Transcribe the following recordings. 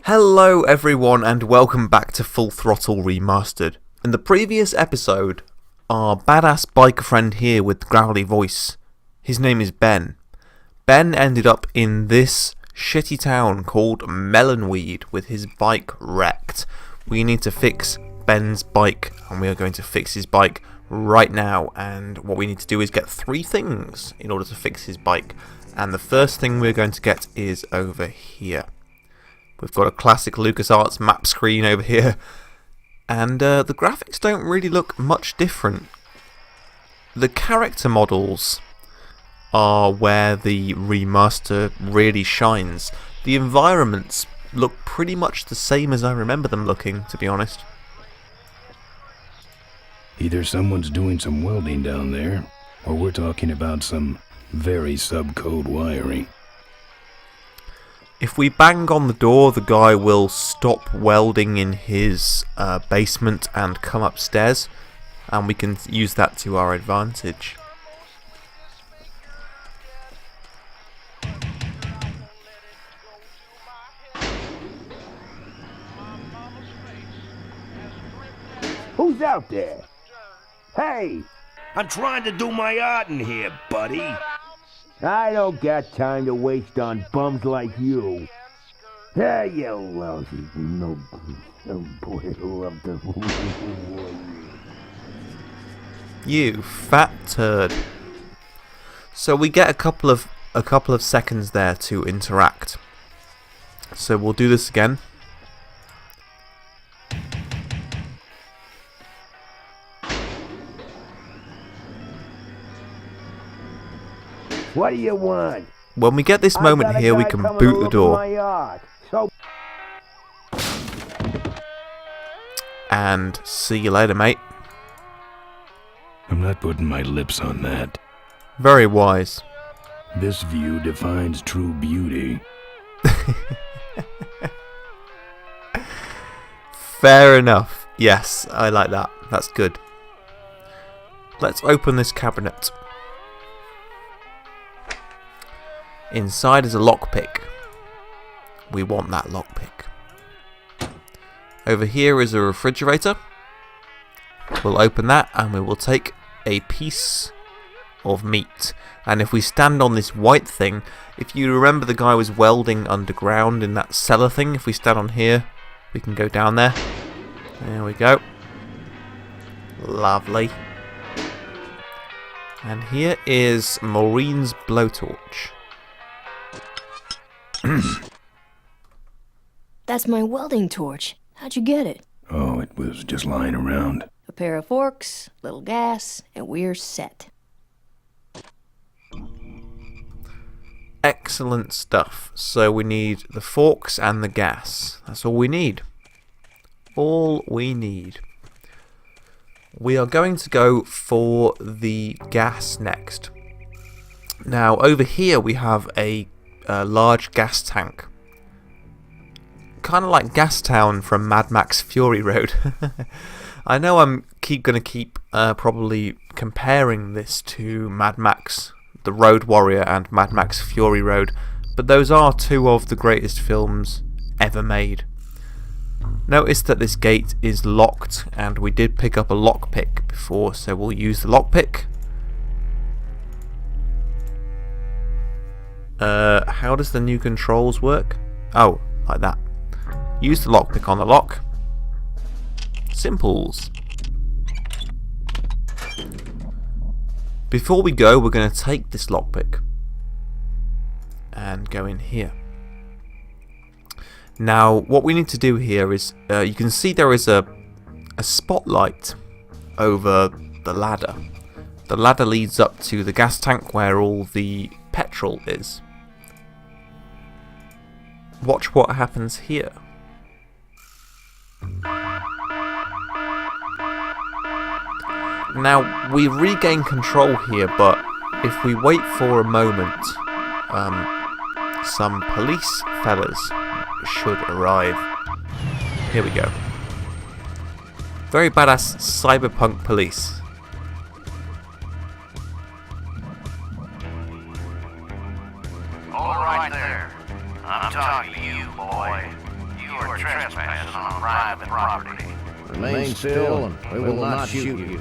Hello everyone and welcome back to Full Throttle Remastered. In the previous episode, our badass biker friend here with the growly voice, his name is Ben. Ben ended up in this shitty town called Melonweed with his bike wrecked. We need to fix Ben's bike and we are going to fix his bike right now, and what we need to do is get 3 things in order to fix his bike, and the first thing we're going to get is over here. We've got a classic LucasArts map screen over here, and the graphics don't really look much different. The character models are where the remaster really shines. The environments look pretty much the same as I remember them looking, to be honest. Either someone's doing some welding down there, or we're talking about some very subcode wiring. If we bang on the door, the guy will stop welding in his basement and come upstairs, and we can use that to our advantage. Who's out there? Hey! I'm trying to do my art in here, buddy. I don't got time to waste on bums like you. Hey, you lousy no boy love the You fat turd. So we get a couple of seconds there to interact. So we'll do this again. What do you want? When we get this moment here, we can boot the door. And see you later, mate. I'm not putting my lips on that. Very wise. This view defines true beauty. Fair enough. Yes, I like that. That's good. Let's open this cabinet. Inside is a lockpick. We want that lockpick. Over here is a refrigerator. We'll open that and we will take a piece of meat. And if we stand on this white thing, if you remember the guy was welding underground in that cellar thing, if we stand on here, we can go down there. There we go. Lovely. And here is Maureen's blowtorch. That's my welding torch. How'd you get it? Oh, it was just lying around. A pair of forks, little gas, and we're set. Excellent stuff. So we need the forks and the gas. That's all we need. All we need. We are going to go for the gas next. Now over here we have a large gas tank. Kind of like Gastown from Mad Max Fury Road. I know I'm gonna keep probably comparing this to Mad Max The Road Warrior and Mad Max Fury Road, but those are 2 of the greatest films ever made. Notice that this gate is locked, and we did pick up a lockpick before, so we'll use the lockpick. How does the new controls work? Oh, like that. Use the lockpick on the lock. Simples. Before we go, we're going to take this lockpick and go in here. Now, what we need to do here is, you can see there is a spotlight over the ladder. The ladder leads up to the gas tank where all the petrol is. Watch what happens here. Now, we regain control here, but if we wait for a moment, some police fellas should arrive. Here we go. Very badass cyberpunk police. All right there. I'm talking to you, boy. You You are trespassing on private property. Remain still, and we will not shoot you.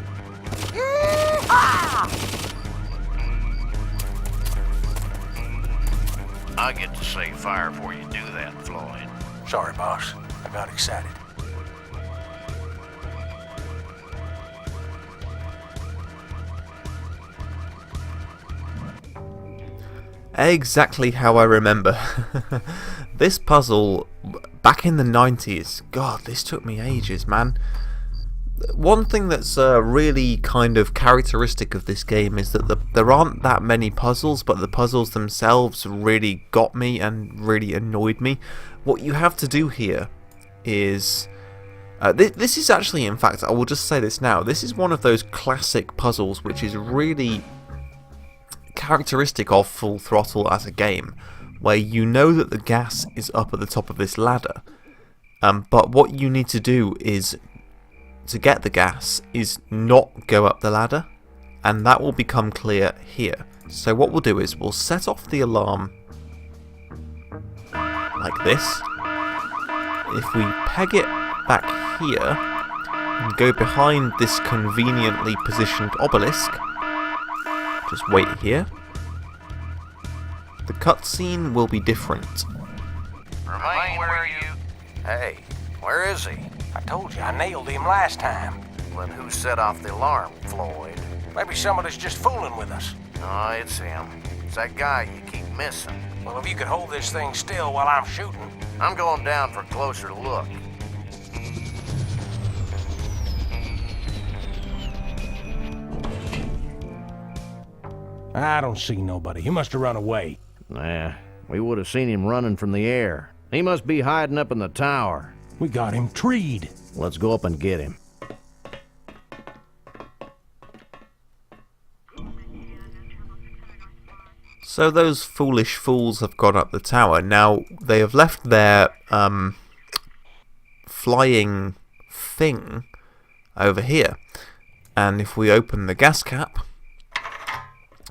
I get to say fire before you do that, Floyd. Sorry, boss. I got excited. Exactly how I remember. This puzzle, back in the 90s, God, this took me ages, man. One thing that's really kind of characteristic of this game is that there aren't that many puzzles, but the puzzles themselves really got me and really annoyed me. What you have to do here is... this is actually, in fact, I will just say this now, this is one of those classic puzzles which is really characteristic of Full Throttle as a game, where you know that the gas is up at the top of this ladder, but what you need to do is, to get the gas, is not go up the ladder, and that will become clear here. So what we'll do is we'll set off the alarm like this. If we peg it back here and go behind this conveniently positioned obelisk, just wait here, the cutscene will be different. Remain where you... Hey, where is he? I told you, I nailed him last time. Then who set off the alarm, Floyd? Maybe somebody's just fooling with us. No, it's him. It's that guy you keep missing. Well, if you could hold this thing still while I'm shooting. I'm going down for a closer look. I don't see nobody. He must have run away. Nah, we would have seen him running from the air. He must be hiding up in the tower. We got him treed. Let's go up and get him. So those foolish fools have gone up the tower. Now, they have left their flying thing over here. And if we open the gas cap,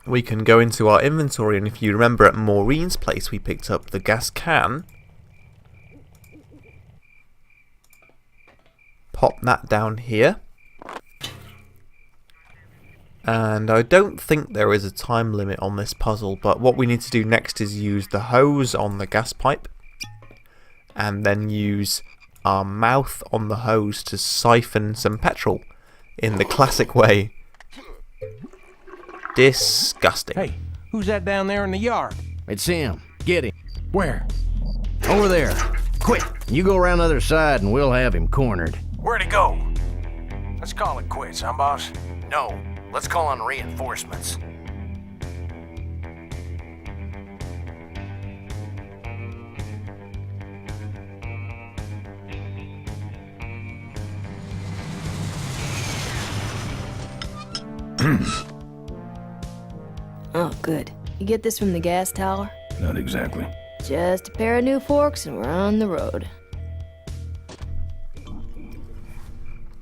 we can go into our inventory, and if you remember at Maureen's place we picked up the gas can. Pop that down here. And I don't think there is a time limit on this puzzle, but what we need to do next is use the hose on the gas pipe, and then use our mouth on the hose to siphon some petrol in the classic way. Disgusting. Hey, who's that down there in the yard? It's him. Get him. Where? Over there. Quick. You go around the other side and we'll have him cornered. Where'd he go? Let's call it quits, huh, boss? No, let's call on reinforcements. Oh, good. You get this from the gas tower? Not exactly. Just a pair of new forks and we're on the road.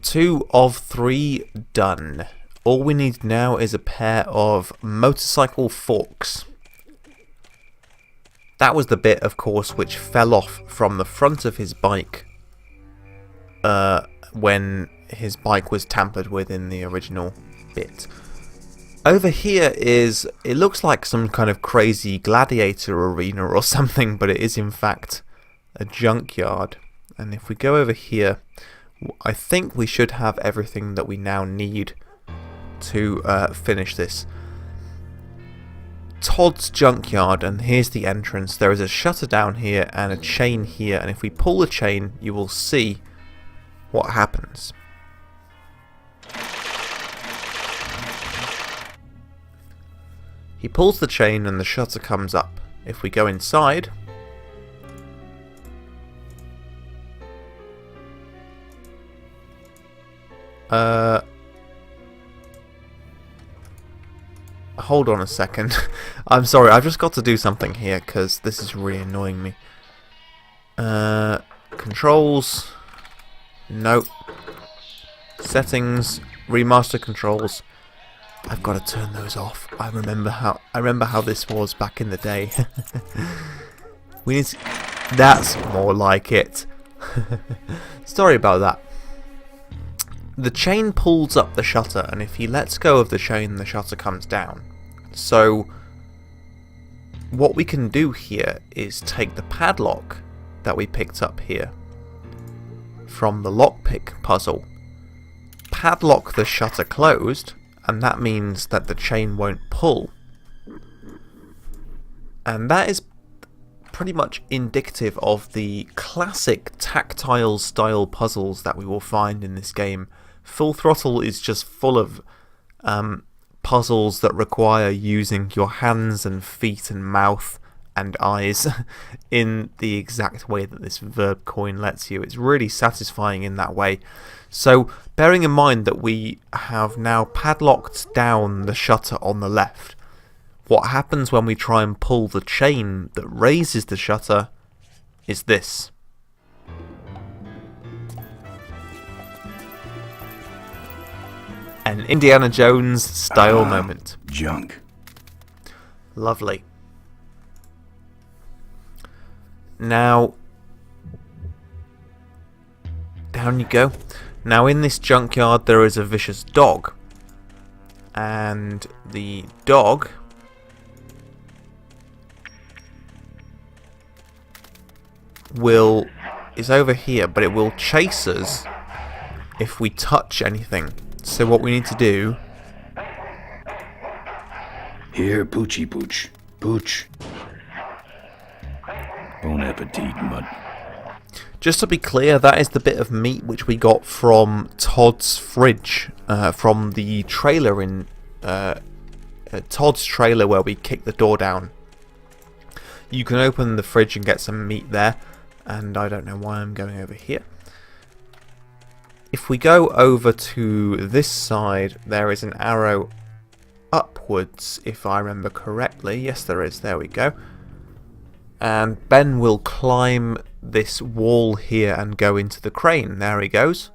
2 of 3 done. All we need now is a pair of motorcycle forks. That was the bit, of course, which fell off from the front of his bike when his bike was tampered with in the original bit. Over here is, it looks like some kind of crazy gladiator arena or something, but it is in fact a junkyard. And if we go over here, I think we should have everything that we now need to finish this. Todd's Junkyard, and here's the entrance. There is a shutter down here and a chain here, and if we pull the chain you will see what happens. He pulls the chain and the shutter comes up. If we go inside, hold on a second. I'm sorry, I've just got to do something here because this is really annoying me. Controls. Nope. Settings. Remaster controls. I've got to turn those off. I remember how this was back in the day. We need to, that's more like it. Sorry about that. The chain pulls up the shutter, and if he lets go of the chain, the shutter comes down. So what we can do here is take the padlock that we picked up here from the lockpick puzzle, padlock the shutter closed, and that means that the chain won't pull. And that is pretty much indicative of the classic tactile style puzzles that we will find in this game. Full Throttle is just full of puzzles that require using your hands and feet and mouth and eyes in the exact way that this verb coin lets you. It's really satisfying in that way. So bearing in mind that we have now padlocked down the shutter on the left, what happens when we try and pull the chain that raises the shutter is this. An Indiana Jones style moment. Junk. Lovely. Now, down you go. Now in this junkyard there is a vicious dog. And the dog is over here, but it will chase us if we touch anything. So what we need to do... Here, Poochie Pooch. Pooch. Bon appetit, mud. Just to be clear, that is the bit of meat which we got from Todd's fridge, from the trailer in Todd's trailer where we kicked the door down. You can open the fridge and get some meat there, and I don't know why I'm going over here. If we go over to this side, there is an arrow upwards, if I remember correctly. Yes, there is. There we go. And Ben will climb this wall here and go into the crane. There he goes.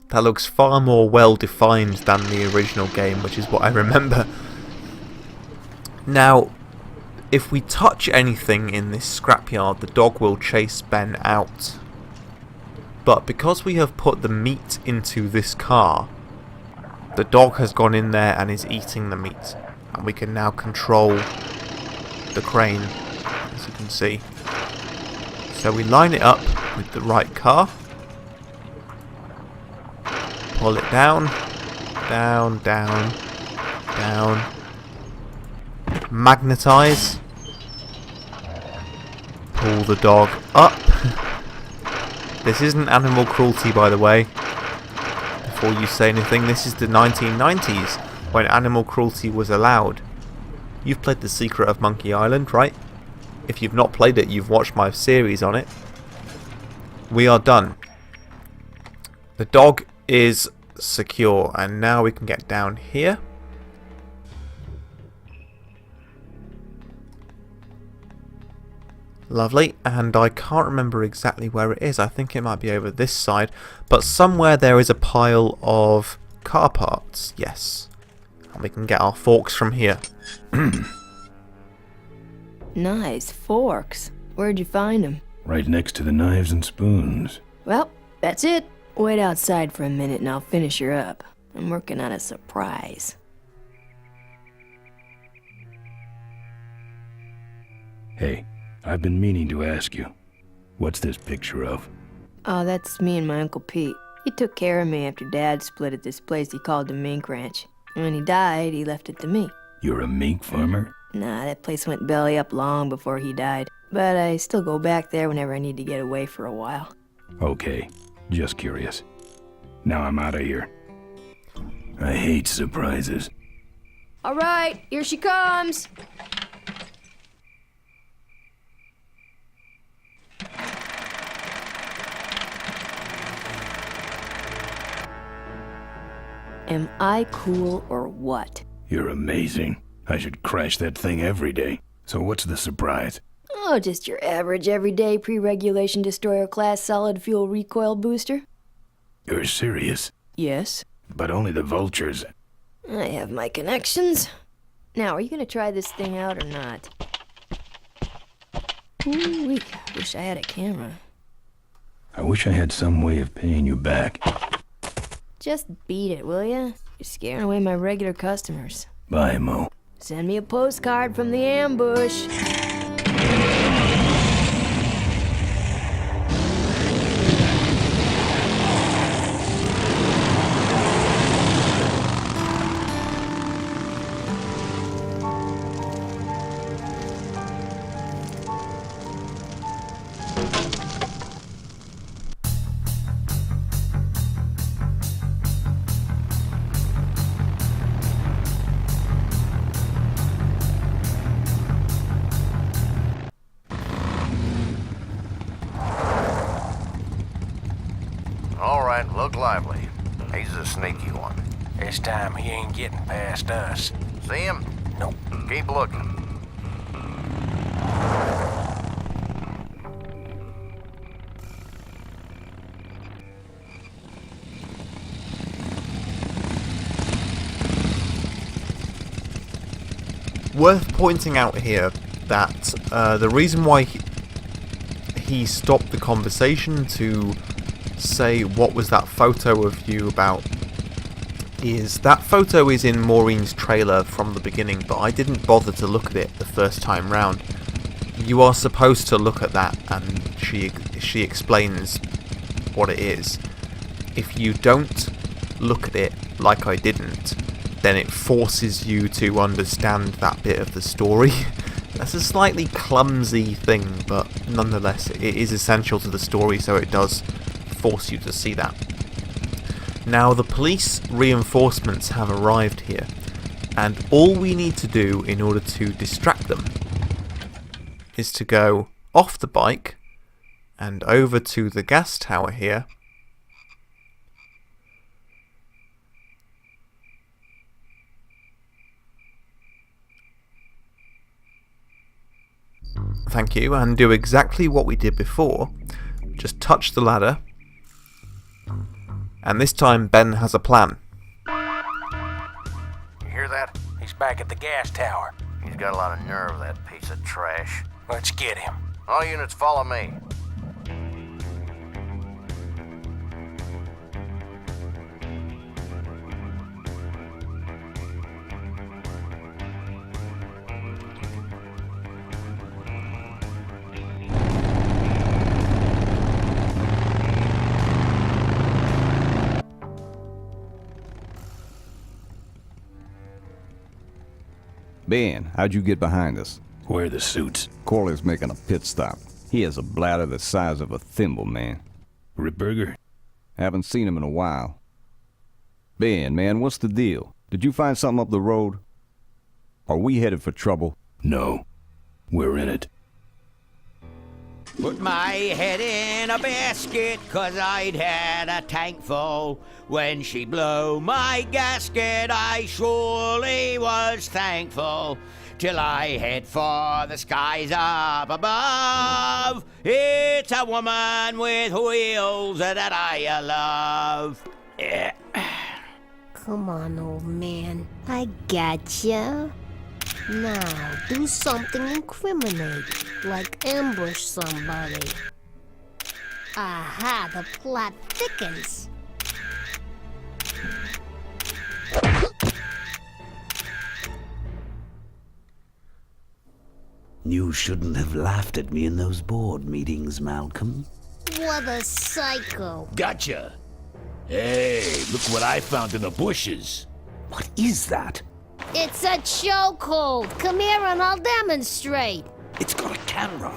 That looks far more well defined than the original game, which is what I remember. Now, if we touch anything in this scrapyard, the dog will chase Ben out. But because we have put the meat into this car, the dog has gone in there and is eating the meat. And we can now control the crane, as you can see. So we line it up with the right car. Pull it down, down, down, down. Magnetize. Pull the dog up. This isn't animal cruelty, by the way. Before you say anything, this is the 1990s, when animal cruelty was allowed. You've played The Secret of Monkey Island, right? If you've not played it, you've watched my series on it. We are done. The dog is secure, and now we can get down here. Lovely, and I can't remember exactly where it is. I think it might be over this side, but somewhere there is a pile of car parts. Yes, and we can get our forks from here. Nice forks. Where'd you find them? Right next to the knives and spoons. Well, that's it. Wait outside for a minute and I'll finish her up. I'm working on a surprise. Hey, I've been meaning to ask you. What's this picture of? Oh, that's me and my Uncle Pete. He took care of me after Dad split at this place he called the Mink Ranch. And when he died, he left it to me. You're a mink farmer? Nah, that place went belly up long before he died. But I still go back there whenever I need to get away for a while. Okay, just curious. Now I'm out of here. I hate surprises. All right, here she comes. Am I cool or what? You're amazing. I should crash that thing every day. So what's the surprise? Oh, just your average everyday pre-regulation destroyer class solid fuel recoil booster. You're serious? Yes. But only the vultures. I have my connections. Now, are you gonna try this thing out or not? Ooh, wish I had a camera. I wish I had some way of paying you back. Just beat it, will ya? You're scaring away my regular customers. Bye, Mo. Send me a postcard from the ambush. All right, look lively. He's a sneaky one. This time he ain't getting past us. See him? Nope. Keep looking. Worth pointing out here that the reason why he stopped the conversation to say what was that photo of you about is that photo is in Maureen's trailer from the beginning, but I didn't bother to look at it the first time round. You are supposed to look at that, and she explains what it is. If you don't look at it like I didn't, then it forces you to understand that bit of the story. That's a slightly clumsy thing, but nonetheless it is essential to the story, so it does force you to see that. Now the police reinforcements have arrived here, and all we need to do in order to distract them is to go off the bike and over to the gas tower here. Thank you, and do exactly what we did before. Just touch the ladder. And this time Ben has a plan. You hear that? He's back at the gas tower. He's got a lot of nerve, that piece of trash. Let's get him. All units follow me. Ben, how'd you get behind us? Where are the suits? Corley's making a pit stop. He has a bladder the size of a thimble, man. Ripburger? Haven't seen him in a while. Ben, man, what's the deal? Did you find something up the road? Are we headed for trouble? No. We're in it. Put my head in a basket, 'cause I'd had a tank full. When she blew my gasket, I surely was thankful. Till I head for the skies up above. It's a woman with wheels that I love. Come on, old man. I gotcha. Now, do something incriminating, like ambush somebody. Aha, the plot thickens. You shouldn't have laughed at me in those board meetings, Malcolm. What a psycho. Gotcha. Hey, look what I found in the bushes. What is that? It's a chokehold. Come here and I'll demonstrate. It's got a camera.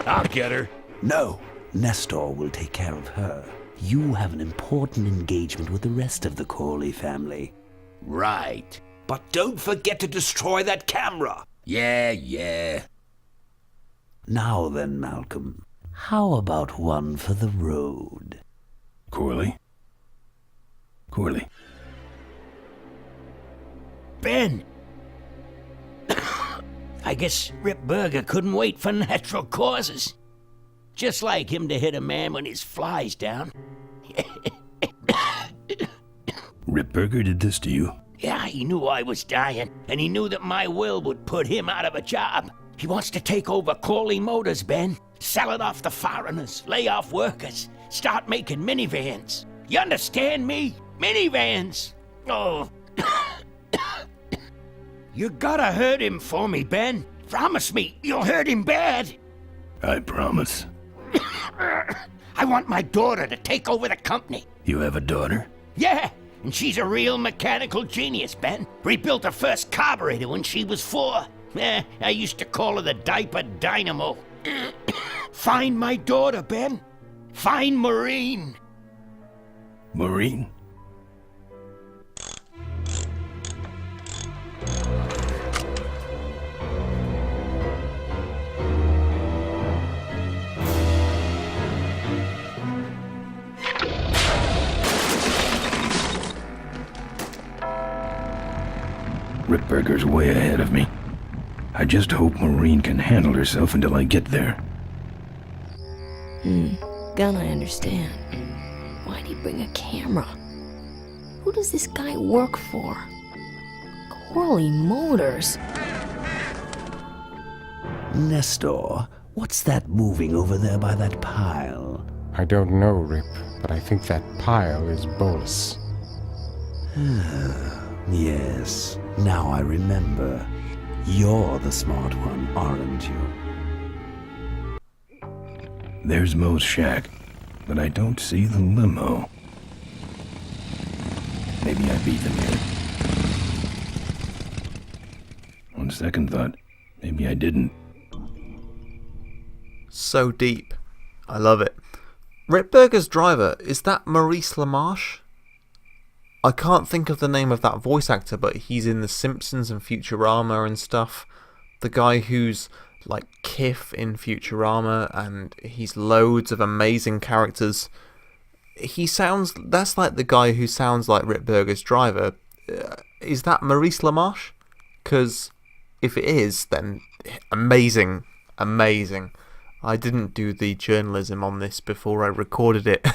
I'll get her. No, Nestor will take care of her. You have an important engagement with the rest of the Corley family. Right. But don't forget to destroy that camera. Yeah. Now then, Malcolm, how about one for the road? Corley? Corley. Ben! I guess Rip Burger couldn't wait for natural causes. Just like him to hit a man when his fly's down. Ripburger did this to you? Yeah, he knew I was dying, and he knew that my will would put him out of a job. He wants to take over Corley Motors, Ben. Sell it off to foreigners, lay off workers, start making minivans. You understand me? Minivans! Oh. You gotta hurt him for me, Ben. Promise me you'll hurt him bad. I promise. I want my daughter to take over the company. You have a daughter? Yeah, and she's a real mechanical genius, Ben. Rebuilt her first carburetor when she was 4. I used to call her the diaper dynamo. Find my daughter, Ben. Find Maureen. Maureen? Ripburger's way ahead of me. I just hope Maureen can handle herself until I get there. Gun, I understand. Why'd he bring a camera? Who does this guy work for? Corley Motors. Nestor, what's that moving over there by that pile? I don't know, Rip, but I think that pile is Bolus. Yes, now I remember. You're the smart one, aren't you? There's Mo's shack, but I don't see the limo. Maybe I beat them here. On second thought, maybe I didn't. So deep. I love it. Ripburger's driver, is that Maurice LaMarche? I can't think of the name of that voice actor, but he's in The Simpsons and Futurama and stuff. The guy who's like Kif in Futurama, and he's loads of amazing characters. That's like the guy who sounds like Ripburger's driver. Is that Maurice LaMarche? Because if it is, then amazing. I didn't do the journalism on this before I recorded it.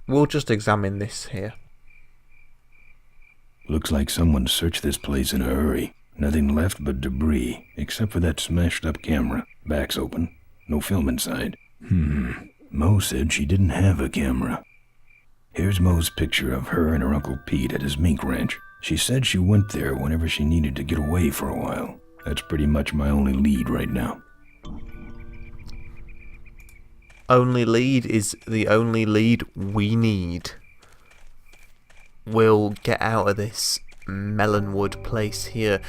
We'll just examine this here. Looks like someone searched this place in a hurry. Nothing left but debris, except for that smashed up camera. Back's open. No film inside. Mo said she didn't have a camera. Here's Mo's picture of her and her Uncle Pete at his mink ranch. She said she went there whenever she needed to get away for a while. That's pretty much my only lead right now. Only lead is the only lead we need. We'll get out of this Melonwood place here.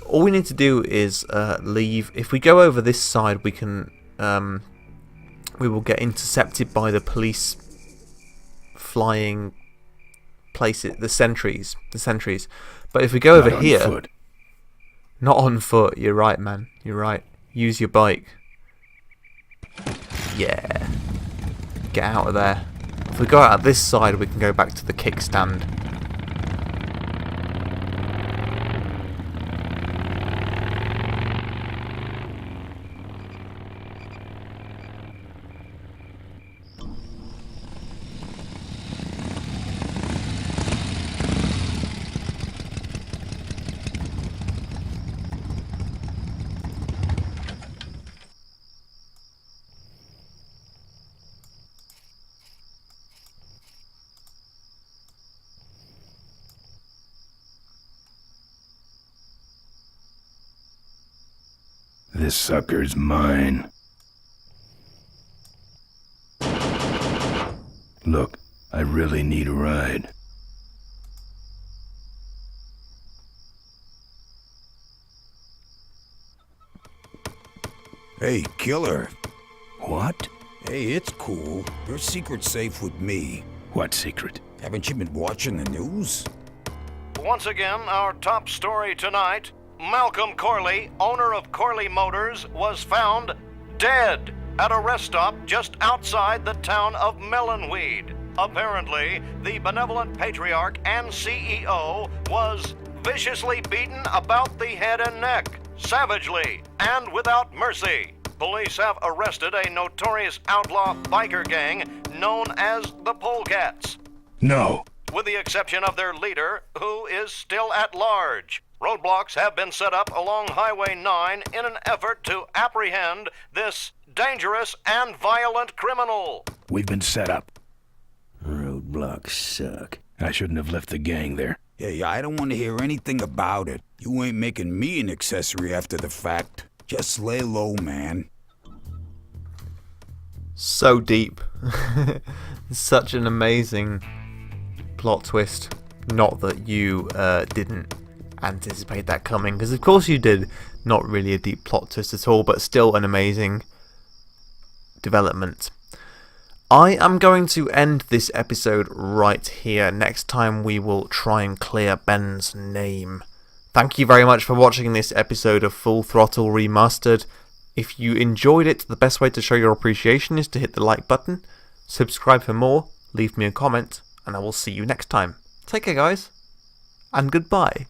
All we need to do is leave. If we go over this side, we can we will get intercepted by the police flying places, the sentries. But if we go over here, not on foot. You're right, man. You're right. Use your bike. Yeah. Get out of there. If we go out this side, we can go back to the kickstand. This sucker's mine. Look, I really need a ride. Hey, killer. What? Hey, it's cool. Your secret's safe with me. What secret? Haven't you been watching the news? Once again, our top story tonight. Malcolm Corley, owner of Corley Motors, was found dead at a rest stop just outside the town of Melonweed. Apparently, the benevolent patriarch and CEO was viciously beaten about the head and neck, savagely and without mercy. Police have arrested a notorious outlaw biker gang known as the Polecats. No. With the exception of their leader, who is still at large. Roadblocks have been set up along Highway 9 in an effort to apprehend this dangerous and violent criminal. We've been set up. Roadblocks suck. I shouldn't have left the gang there. Yeah, I don't want to hear anything about it. You ain't making me an accessory after the fact. Just lay low, man. So deep. Such an amazing plot twist. Not that you didn't anticipate that coming, because of course you did. Not really a deep plot twist at all, but still an amazing development. I am going to end this episode right here. Next time we will try and clear Ben's name. Thank you very much for watching this episode of Full Throttle Remastered. If you enjoyed it, the best way to show your appreciation is to hit the like button, subscribe for more, leave me a comment, and I will see you next time. Take care, guys, and goodbye.